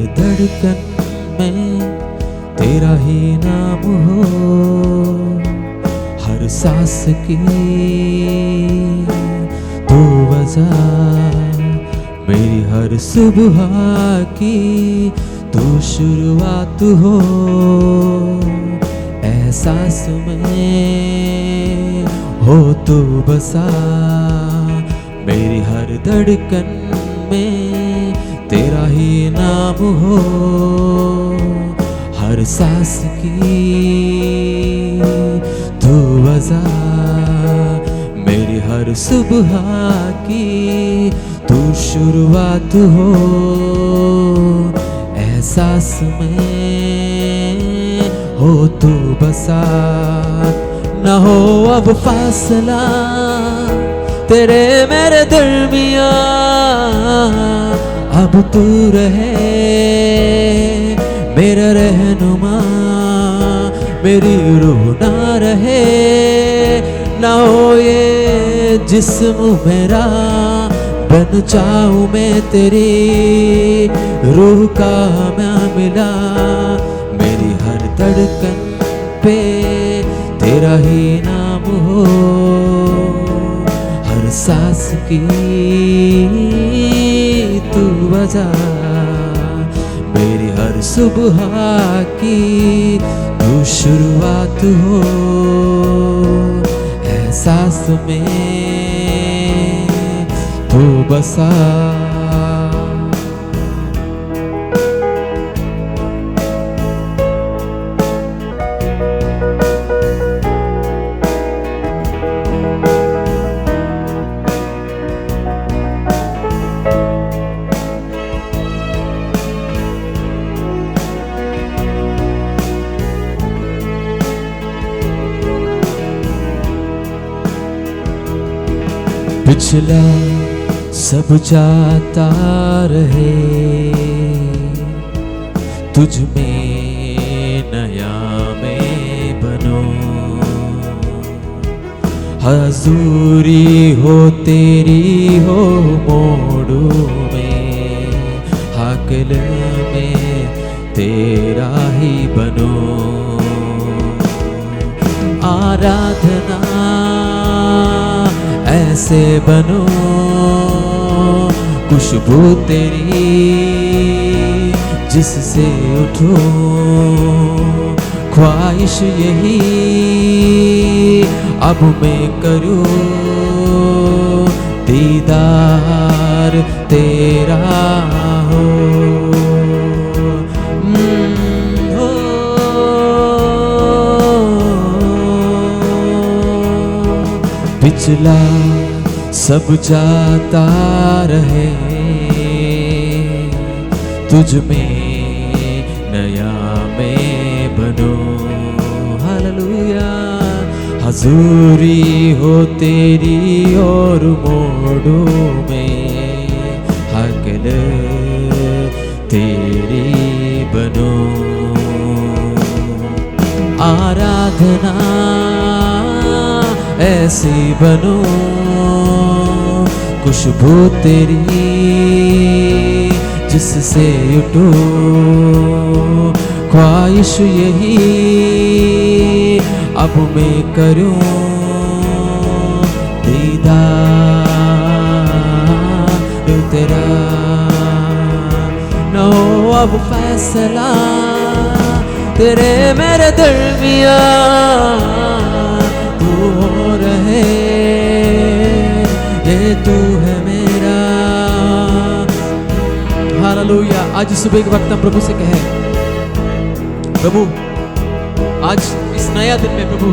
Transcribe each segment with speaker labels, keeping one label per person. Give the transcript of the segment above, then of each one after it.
Speaker 1: हर धड़कन में तेरा ही नाम हो, हर सांस की तू वजह, मेरी हर सुबह की तू शुरुआत हो। एहसास में हो तू बसा, मेरी हर धड़कन में तेरा ही नाम हो, हर सांस की तू वजह, मेरी हर सुबह की तू शुरुआत हो। एहसास में हो तू बसा, न हो अब फासला तेरे मेरे दरमियां, अब तू रहे मेरा रहनुमा, मेरी रूह ना रहे, ना हो ये जिस्म मेरा, बन जाऊं मैं तेरी रूह का मैं मिला। मेरी हर धड़कन पे तेरा ही नाम हो, हर सांस की तू वजह, मेरी हर सुबह की तू शुरुआत हो। एहसास में तू बसा, पिछला सब जाता रहे, तुझ में नया मैं बनो, हजूरी हो तेरी हो मोड़ू में, हाकिल में तेरा ही बनो। आराधना ऐसे बनो, खुशबू तेरी जिससे उठो, ख्वाहिश यही अब मैं करूं, दीदार तेरा हो। पिछला सब जाता रहे, तुझ में नया मैं बनो, हालेलुया। हजूरी हो तेरी और मोड़ो में, हाकिल तेरी बनो। आराधना ऐसी बनो, खुशबू तेरी जिससे उठो, ख्वाहिश यही अब मैं करूं, दीदार तेरा। नो अब फैसला तेरे मेरे दरमियां, तू हो रहे ये तू है मेरा, हालेलुया। आज सुबह के वक्त हम प्रभु से कहें, प्रभु आज इस नया दिन में प्रभु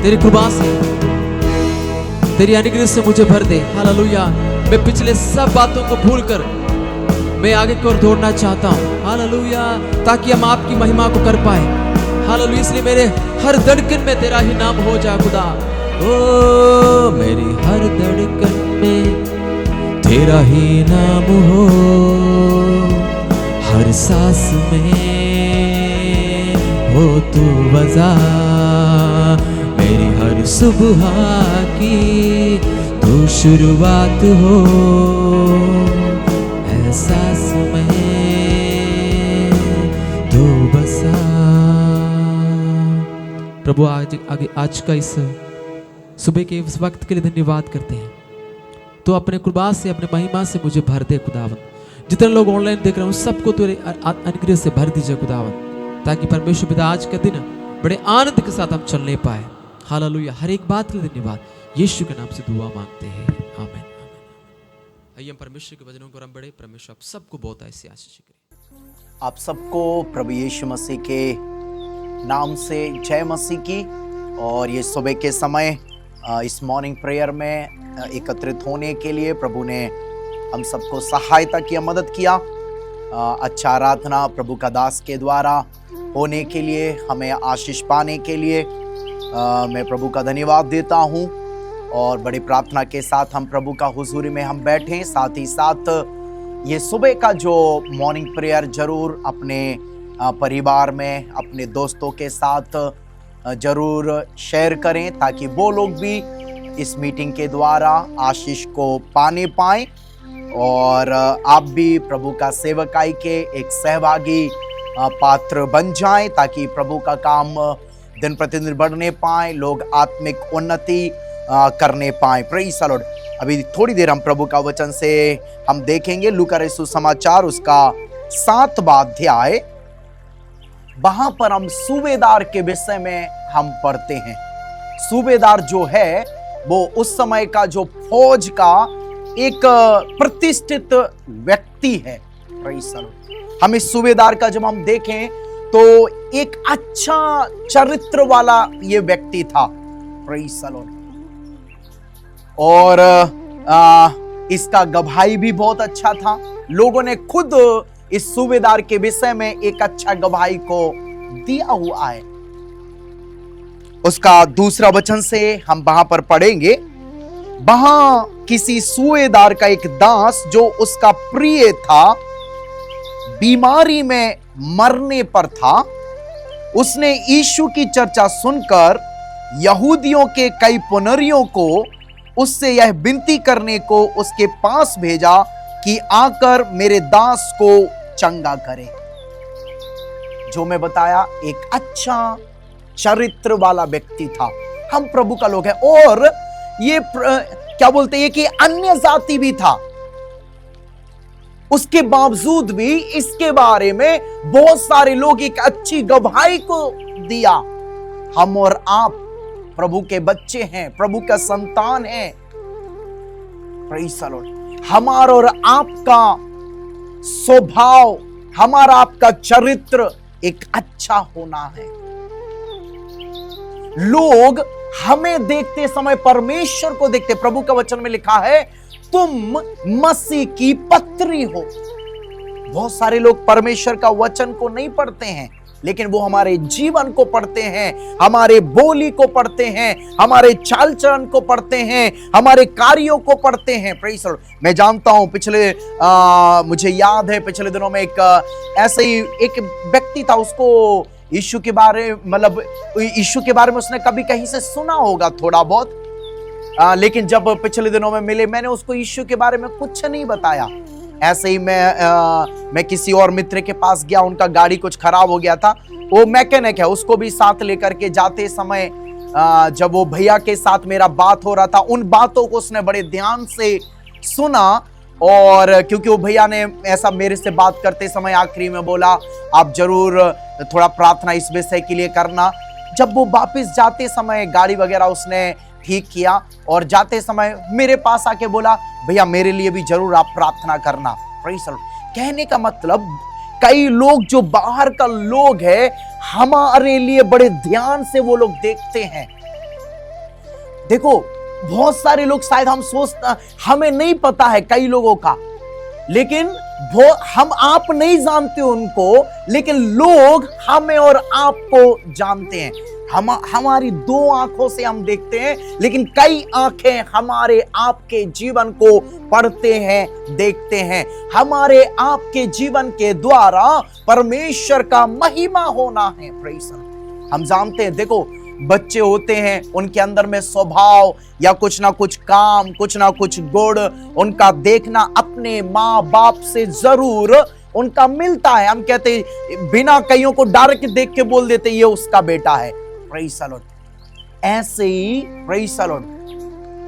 Speaker 1: तेरी कृपा से, तेरी अनुग्रह से मुझे भर दे, हालेलुया। मैं पिछले सब बातों को भूलकर मैं आगे की ओर दौड़ना चाहता हूँ, हालेलुया, ताकि हम आपकी महिमा को कर पाए, हालेलुया। इसलिए मेरे हर धड़कन में तेरा ही नाम हो जा खुदा। ओ मेरी हर धड़कन में तेरा ही नाम हो, हर सांस में हो तू वजह, मेरी हर सुबह की तू शुरुआत हो। एहसास में प्रभु आज का इस सुबह के इस वक्त के लिए धन्यवाद करते हैं। तो अपने कृपा से, अपने महिमा से मुझे भर दे खुदावन। जितने लोग ऑनलाइन देख रहे हैं सबको तेरे अनुग्रह से भर दीजिए खुदावन, ताकि परमेश्वर पिता आज का दिन बड़े आनंद के साथ हम चलने पाए। हालेलुया। हर एक बात के लिए धन्यवाद, यीशु के नाम से दुआ मांगते हैं, आमीन। आइए हम परमेश्वर के वचनों को बड़े, परमेश्वर आप सबको बहुत ऐसे आशीष करें।
Speaker 2: आप सबको प्रभु यीशु मसीह के नाम से जय मसीह की। और ये सुबह के समय इस मॉर्निंग प्रेयर में एकत्रित होने के लिए प्रभु ने हम सबको सहायता किया, मदद किया। अच्छा आराधना प्रभु का दास के द्वारा होने के लिए, हमें आशीष पाने के लिए मैं प्रभु का धन्यवाद देता हूँ। और बड़ी प्रार्थना के साथ हम प्रभु का हुजूरी में हम बैठें। साथ ही साथ ये सुबह का जो मॉर्निंग प्रेयर जरूर अपने परिवार में, अपने दोस्तों के साथ जरूर शेयर करें, ताकि वो लोग भी इस मीटिंग के द्वारा आशीष को पाने पाएं और आप भी प्रभु का सेवकाई के एक सहभागी पात्र बन जाएं, ताकि प्रभु का काम दिन प्रतिदिन बढ़ने पाए, लोग आत्मिक उन्नति करने पाए। Praise the Lord. अभी थोड़ी देर हम प्रभु का वचन से हम देखेंगे लूका रचित सुसमाचार उसका 7वां अध्याय। वहां पर हम सूबेदार के विषय में हम पढ़ते हैं। सूबेदार जो है वो उस समय का जो फौज का एक प्रतिष्ठित व्यक्ति है। Praise the Lord. हम इस सूबेदार का जब हम देखें तो एक अच्छा चरित्र वाला ये व्यक्ति था। Praise the Lord. और इसका गवाही भी बहुत अच्छा था। लोगों ने खुद इस सूबेदार के विषय में एक अच्छा गवाही को दिया हुआ है। उसका 2 वचन से हम वहां पर पढ़ेंगे। वहां किसी सूबेदार का एक दास जो उसका प्रिय था, बीमारी में मरने पर था। उसने यीशु की चर्चा सुनकर यहूदियों के कई पुनरियों को उससे यह विनती करने को उसके पास भेजा कि आकर मेरे दास को चंगा करे। जो मैं बताया, एक अच्छा चरित्र वाला व्यक्ति था। हम प्रभु का लोग हैं। और ये क्या बोलते हैं कि अन्य जाति भी था। उसके बावजूद भी इसके बारे में बहुत सारे लोग एक अच्छी गवाही को दिया। हम और आप प्रभु के बच्चे हैं, प्रभु का संतान हैं। Praise the Lord. हमारा और आपका स्वभाव, हमारा आपका चरित्र एक अच्छा होना है। लोग हमें देखते समय परमेश्वर को देखते। प्रभु का वचन में लिखा है, तुम मसीह की पत्री हो। बहुत सारे लोग परमेश्वर का वचन को नहीं पढ़ते हैं, लेकिन वो हमारे जीवन को पढ़ते हैं, हमारे बोली को पढ़ते हैं, हमारे चाल चलन को पढ़ते हैं, हमारे कार्यों को पढ़ते हैं। Praise the Lord. मैं जानता हूं मुझे याद है पिछले दिनों में एक ऐसे ही एक व्यक्ति था। उसको यीशु के बारे में उसने कभी कहीं से सुना होगा थोड़ा बहुत, लेकिन जब पिछले दिनों में मिले, मैंने उसको यीशु के बारे में कुछ नहीं बताया। ऐसे ही मैं किसी और मित्र के पास गया, उनका गाड़ी कुछ खराब हो गया था। वो मैकेनिक है, उसको भी साथ लेकर के जाते समय जब वो भैया के साथ मेरा बात हो रहा था, उन बातों को उसने बड़े ध्यान से सुना। और क्योंकि वो भैया ने ऐसा मेरे से बात करते समय आखिरी में बोला, आप जरूर थोड़ा प्रार्थना इस विषय के लिए करना। जब वो वापस जाते समय गाड़ी वगैरह उसने ठीक किया और जाते समय मेरे पास आके बोला, भैया मेरे लिए भी जरूर आप प्रार्थना करना। Praise the Lord. कहने का मतलब, कई लोग जो बाहर का लोग है, हमारे लिए बड़े ध्यान से वो लोग देखते हैं। देखो, बहुत सारे लोग शायद हमें नहीं पता है कई लोगों का, लेकिन हम आप नहीं जानते उनको, लेकिन लोग हमें और आपको जानते हैं। हमारी 2 आंखों से हम देखते हैं, लेकिन कई आंखें हमारे आपके जीवन को पढ़ते हैं, देखते हैं। हमारे आपके जीवन के द्वारा परमेश्वर का महिमा होना है। Praise the Lord. हम जानते हैं, देखो बच्चे होते हैं, उनके अंदर में स्वभाव या कुछ ना कुछ काम, कुछ ना कुछ गुण उनका देखना अपने माँ बाप से जरूर उनका मिलता है। हम कहते हैं, बिना कईयों को डायरेक्ट देख के बोल देते ये उसका बेटा है। Praise the Lord. ऐसे ही प्रेज़ द लॉर्ड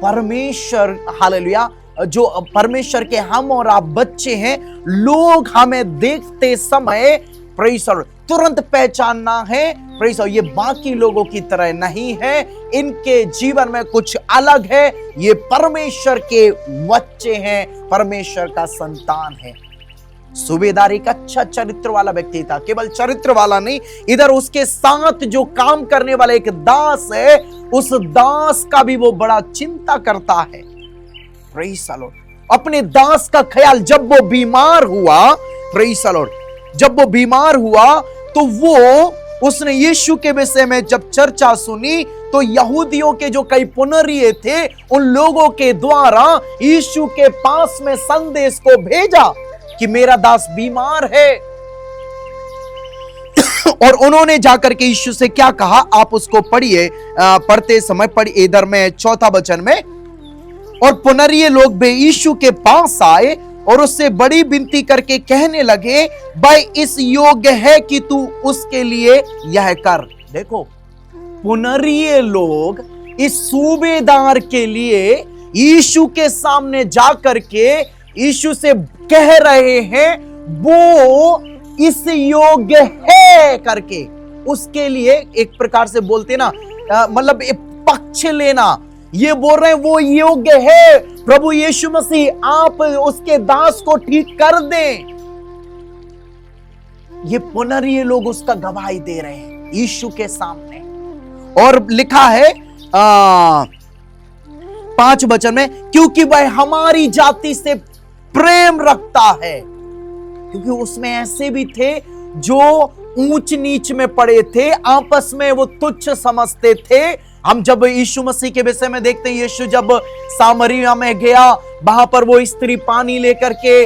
Speaker 2: परमेश्वर, हालेलुया, जो परमेश्वर के हम और आप बच्चे हैं, लोग हमें देखते समय प्रेज़ द लॉर्ड तुरंत पहचानना है। प्रेज़ द लॉर्ड, ये बाकी लोगों की तरह नहीं है, इनके जीवन में कुछ अलग है, ये परमेश्वर के बच्चे हैं, परमेश्वर का संतान है। सूबेदार एक अच्छा चरित्र वाला व्यक्ति था, केवल चरित्र वाला नहीं, इधर उसके साथ जो काम करने वाला एक दास है, उस दास का भी वो बड़ा चिंता करता है। प्रेज़ द लॉर्ड, अपने दास का ख्याल, जब वो बीमार हुआ, प्रेज़ द लॉर्ड, जब वो बीमार हुआ तो उसने यीशु के विषय में जब चर्चा सुनी, तो यहूदियों के जो कई पुनरीय थे, उन लोगों के द्वारा यीशु के पास में संदेश को भेजा कि मेरा दास बीमार है। और उन्होंने जाकर के यीशु से क्या कहा, आप उसको पढ़िए, पढ़ते समय पढ़िए, इधर में 4 वचन में। और पुनरीय लोग भी यीशु के पास आए और उससे बड़ी विनती करके कहने लगे, भाई इस योग्य है कि तू उसके लिए यह कर। देखो, पुनरीय लोग इस सूबेदार के लिए यीशु के सामने जाकर के यीशु से कह रहे हैं, वो इस योग्य है करके, उसके लिए एक प्रकार से बोलते ना, मतलब एक पक्ष लेना। ये बोल रहे हैं वो योग्य है, प्रभु यीशु मसीह आप उसके दास को ठीक कर दें। ये पुनरीय लोग उसका गवाही दे रहे हैं यीशु के सामने। और लिखा है 5 वचन में, क्योंकि वह हमारी जाति से प्रेम रखता है। क्योंकि उसमें ऐसे भी थे जो ऊंच नीच में पड़े थे, आपस में वो तुच्छ समझते थे। हम जब यीशु मसीह के विषय में देखते हैं, यीशु जब सामरिया में गया, वहां पर वो स्त्री पानी लेकर के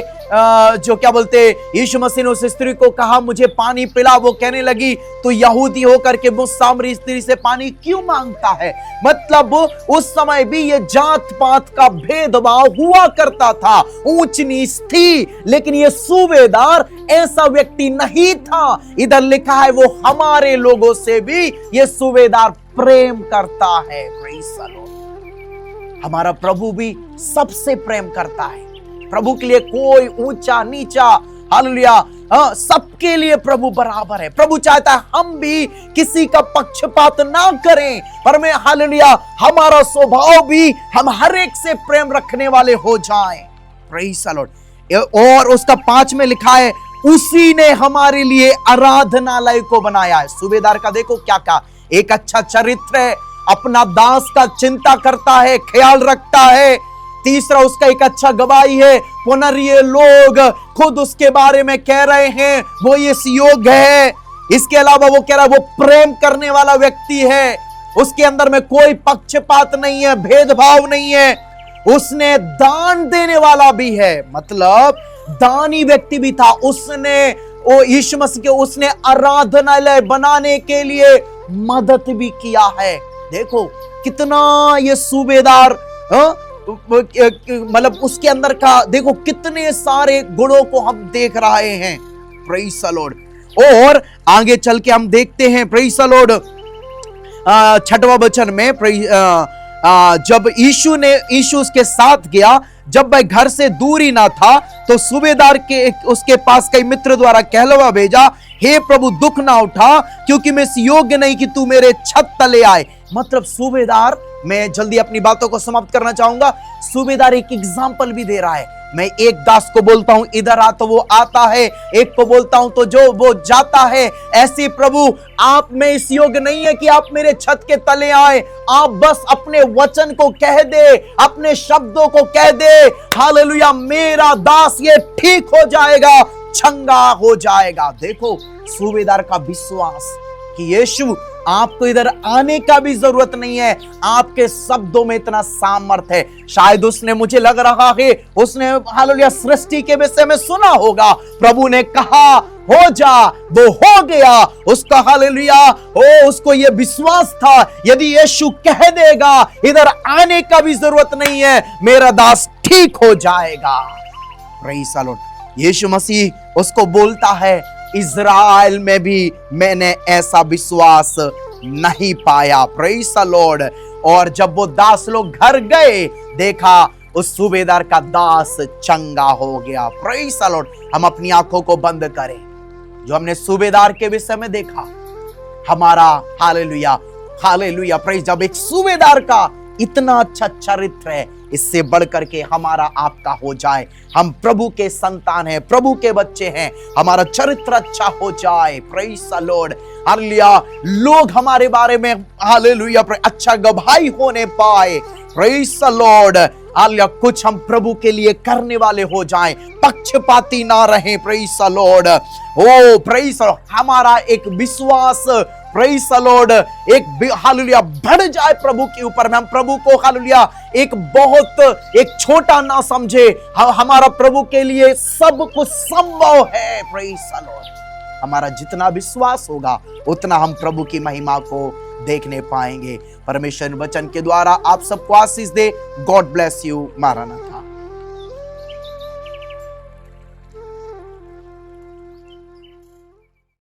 Speaker 2: जो क्या बोलते, यीशु मसीह ने उस स्त्री को कहा मुझे पानी पिला। वो कहने लगी तो यहूदी होकर के वो सामरी स्त्री से पानी क्यों मांगता है। मतलब उस समय भी ये जात पात का भेदभाव हुआ करता था, ऊंच नीच थी, लेकिन ये सूबेदार ऐसा व्यक्ति नहीं था। इधर लिखा है वो हमारे लोगों से भी ये सूबेदार प्रेम करता है। प्रेज़ द लॉर्ड, हमारा प्रभु भी सबसे प्रेम करता है। प्रभु के लिए कोई ऊंचा नीचा, हालेलुया, सबके लिए प्रभु बराबर है। प्रभु चाहता है हम भी किसी का पक्षपात ना करें, पर मैं हालेलुया, हमारा स्वभाव भी हम हर एक से प्रेम रखने वाले हो जाएं। Praise the Lord. और उसका 5 में लिखा है, उसी ने हमारे लिए आराधनालय को बनाया है। सूबेदार का देखो क्या कहा, एक अच्छा चरित्र है, अपना दास का चिंता करता है, ख्याल रखता है। तीसरा, उसका एक अच्छा गवाही है। पुनरीय लोग खुद उसके बारे में कह रहे हैं वो इस योग्य है। इसके अलावा वो कह रहा है वो प्रेम करने वाला व्यक्ति है, उसके अंदर में कोई पक्षपात नहीं है, भेदभाव नहीं है। उसने दान देने वाला भी है, मतलब दानी व्यक्ति भी था। उसने वो यीशु मसीह के उसने आराधनालय बनाने के लिए मदद भी किया है। देखो कितना ये सूबेदार, मतलब उसके अंदर का देखो कितने सारे गुणों को हम देख रहे हैं। Praise the Lord. और आगे चल के हम देखते हैं, प्रेज़ द लॉर्ड, 6वां वचन में, जब यीशु उसके साथ गया, जब वह घर से दूरी ना था, तो सूबेदार के उसके पास कई मित्र द्वारा कहलवा भेजा, हे प्रभु दुख ना उठा, क्योंकि मैं इस योग्य नहीं कि तू मेरे छत तले आए। मतलब सूबेदार, मैं जल्दी अपनी बातों को समाप्त करना चाहूंगा। सूबेदार एक एग्जाम्पल भी दे रहा है। मैं एक दास को बोलता हूं इधर आ तो वो आता है, एक को बोलता हूं तो जो वो जाता है। ऐसे प्रभु आप में इस योग्य नहीं है कि आप मेरे छत के तले आए, आप बस अपने वचन को कह दे, अपने शब्दों को कह दे, हालेलुया, मेरा दास ये ठीक हो जाएगा, चंगा हो जाएगा। देखो सूबेदार का विश्वास कि यीशु आपको इधर आने का भी जरूरत नहीं है, आपके शब्दों में इतना सामर्थ्य है। शायद उसने, मुझे लग रहा है उसने हालेलुया सृष्टि के विषय में सुना होगा, प्रभु ने कहा हो जा, वो हो गया। उसका हालेलुया उसको ये विश्वास था, यदि यीशु कह देगा इधर आने का भी जरूरत नहीं है, मेरा दास ठीक हो जाएगा। Praise the Lord. Yeshu Masih उसको बोलता है, इज़राइल में भी मैंने ऐसा विश्वास नहीं पाया। Praise the Lord. और जब वो दास लोग घर गए, देखा उस सूबेदार का दास चंगा हो गया। Praise the Lord. हम अपनी आंखों को बंद करें, जो हमने सूबेदार के विषय में देखा, हमारा हालेलुया हालेलुया प्रेज़, जब एक सूबेदार का इतना अच्छा चरित्र है, इससे बढ़कर के हमारा आपका हो जाए। हम प्रभु के संतान हैं, प्रभु के बच्चे हैं, हमारा चरित्र अच्छा हो जाए। Praise the Lord. हालेलुया। लोग हमारे बारे में हालेलुया अच्छा गवाही होने पाए। Praise the Lord. हालेलुया। कुछ हम प्रभु के लिए करने वाले हो जाएं, पक्षपाती ना रहें। Praise the Lord. O praise the Lord. हमारा एक विश्वास प्रेज़ द लॉर्ड एक हालेलुया बढ़ जाए प्रभु के ऊपर में। हम प्रभु को हालेलुया एक छोटा ना समझे। हमारा प्रभु के लिए सब कुछ संभव है। Praise the Lord. हमारा जितना विश्वास होगा, उतना हम प्रभु की महिमा को देखने पाएंगे। परमेश्वर वचन के द्वारा आप सबको आशीष दे। God bless you. मारानाथा।